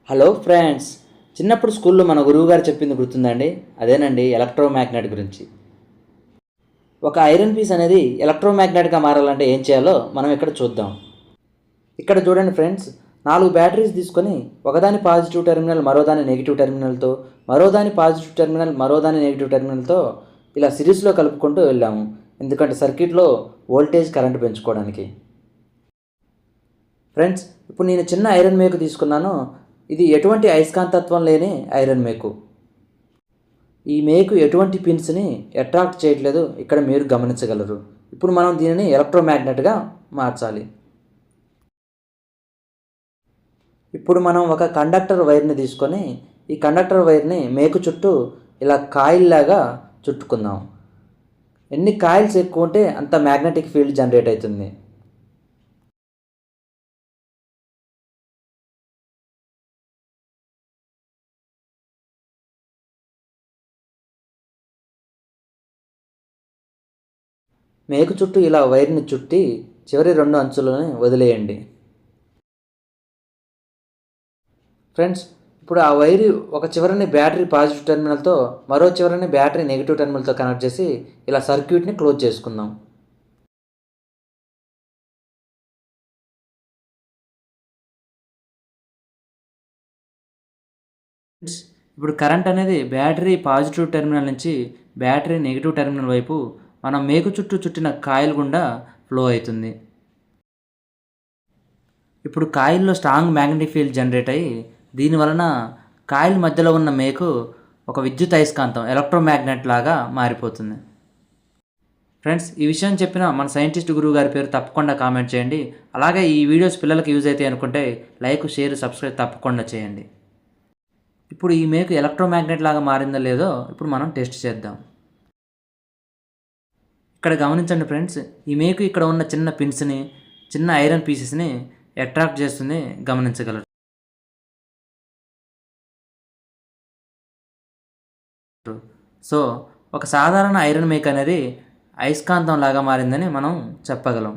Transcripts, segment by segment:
Hello friends, చిన్నప్పుడు స్కూల్లో మన గురువుగారు చెప్పింది గుర్తుందండి. అదేనండి ఎలక్ట్రోమాగ్నెట్ గురించి. ఒక ఐరన్ పీస్ అనేది ఎలక్ట్రోమాగ్నెట్గా మారాలంటే ఏం చేయాలో మనం ఇక్కడ చూద్దాం. ఇక్కడ చూడండి ఫ్రెండ్స్, 4 బ్యాటరీస్ తీసుకొని ఒకదాని పాజిటివ్ టెర్మినల్ మరోదాని నెగిటివ్ టెర్మినల్తో, మరోదాని పాజిటివ్ టెర్మినల్ మరోదాని నెగిటివ్ టెర్మినల్తో ఇలా సిరీస్లో కలుపుకుంటూ వెళ్ళాము. ఎందుకంటే సర్క్యూట్లో వోల్టేజ్ కరెంట్ పెంచుకోవడానికి. ఫ్రెండ్స్, ఇప్పుడు నేను చిన్న ఐరన్ మేకు తీసుకున్నాను. ఇది ఎటువంటి అయస్కాంతత్వం లేని ఐరన్ మేకు. ఈ మేకు ఎటువంటి పిన్స్ని అట్రాక్ట్ చేయట్లేదు, ఇక్కడ మీరు గమనించగలరు. ఇప్పుడు మనం దీనిని ఎలక్ట్రోమాగ్నెట్గా మార్చాలి. ఇప్పుడు మనం ఒక కండక్టర్ వైర్ని తీసుకొని ఈ కండక్టర్ వైర్ని మేకు చుట్టూ ఇలా కాయిల్ లాగా చుట్టుకుందాం. ఎన్ని కాయిల్స్ ఎక్కువ ఉంటే అంత మ్యాగ్నెటిక్ ఫీల్డ్ జనరేట్ అవుతుంది. మేకు చుట్టూ ఇలా వైర్ని చుట్టి చివరి 2 అంచులను వదిలేయండి. ఫ్రెండ్స్, ఇప్పుడు ఆ వైరు ఒక చివరని బ్యాటరీ పాజిటివ్ టెర్మినల్తో, మరో చివరని బ్యాటరీ నెగిటివ్ టెర్మినల్తో కనెక్ట్ చేసి ఇలా సర్క్యూట్ని క్లోజ్ చేసుకుందాం. ఇప్పుడు కరెంట్ అనేది బ్యాటరీ పాజిటివ్ టెర్మినల్ నుంచి బ్యాటరీ నెగిటివ్ టెర్మినల్ వైపు మనం మేకు చుట్టూ చుట్టిన కాయిల్ గుండా ఫ్లో అవుతుంది. ఇప్పుడు కాయిల్లో స్ట్రాంగ్ మ్యాగ్నెటిక్ ఫీల్డ్ జనరేట్ అయ్యి దీనివలన కాయిల్ మధ్యలో ఉన్న మేకు ఒక విద్యుత్ అయస్కాంతం ఎలక్ట్రోమాగ్నెట్ లాగా మారిపోతుంది. ఫ్రెండ్స్, ఈ విషయం చెప్పిన మన సైంటిస్ట్ గురువు గారి పేరు తప్పకుండా కామెంట్ చేయండి. అలాగే ఈ వీడియోస్ పిల్లలకి యూజ్ అవుతాయి అనుకుంటే లైక్, షేర్, సబ్స్క్రైబ్ తప్పకుండా చేయండి. ఇప్పుడు ఈ మేకు ఎలక్ట్రోమాగ్నెట్ లాగా మారిందో లేదో ఇప్పుడు మనం టెస్ట్ చేద్దాం. ఇక్కడ గమనించండి ఫ్రెండ్స్, ఈ మేకు ఇక్కడ ఉన్న చిన్న పిన్స్ని, చిన్న ఐరన్ పీసెస్ని అట్రాక్ట్ చేస్తుంది, గమనించగలరు. సో ఒక సాధారణ ఐరన్ మేక్ అనేది అయస్కాంతం లాగా మారిందని మనం చెప్పగలం.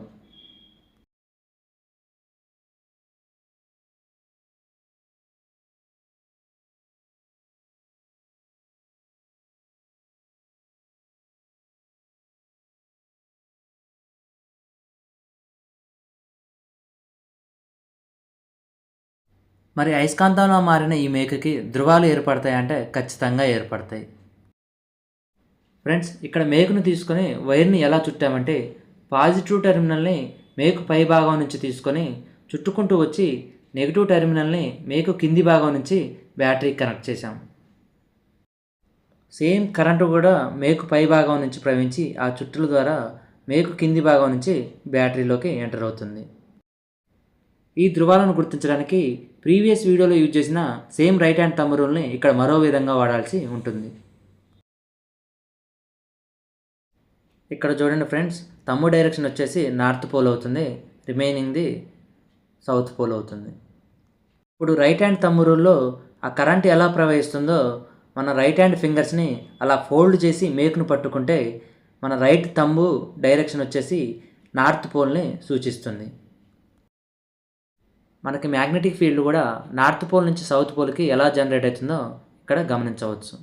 మరి అయస్కాంతంలో మారిన ఈ మేకుకి ధృవాలు ఏర్పడతాయంటే ఖచ్చితంగా ఏర్పడతాయి. ఫ్రెండ్స్, ఇక్కడ మేకును తీసుకొని వైర్ని ఎలా చుట్టామంటే పాజిటివ్ టెర్మినల్ని మేకు పై భాగం నుంచి తీసుకొని చుట్టుకుంటూ వచ్చి నెగిటివ్ టెర్మినల్ని మేకు కింది భాగం నుంచి బ్యాటరీకి కనెక్ట్ చేసాం. సేమ్ కరెంటు కూడా మేకు పై భాగం నుంచి ప్రవహించి ఆ చుట్టుల ద్వారా మేకు కింది భాగం నుంచి బ్యాటరీలోకి ఎంటర్ అవుతుంది. ఈ ధృవాలను గుర్తించడానికి ప్రీవియస్ వీడియోలో యూజ్ చేసిన సేమ్ రైట్ హ్యాండ్ థంబ్ రూల్ని ఇక్కడ మరో విధంగా వాడాల్సి ఉంటుంది. ఇక్కడ చూడండి ఫ్రెండ్స్, థంబ్ డైరెక్షన్ వచ్చేసి నార్త్ పోల్ అవుతుంది, రిమైనింగ్ది సౌత్ పోల్ అవుతుంది. ఇప్పుడు రైట్ హ్యాండ్ థంబ్ రూల్లో ఆ కరెంట్ ఎలా ప్రవహిస్తుందో మన రైట్ హ్యాండ్ ఫింగర్స్ని అలా ఫోల్డ్ చేసి మేకును పట్టుకుంటే మన రైట్ థంబ్ డైరెక్షన్ వచ్చేసి నార్త్ పోల్ని సూచిస్తుంది. మనకి మ్యాగ్నెటిక్ ఫీల్డ్ కూడా నార్త్ పోల్ నుంచి సౌత్ పోల్కి ఎలా జనరేట్ అవుతుందో ఇక్కడ గమనించవచ్చు.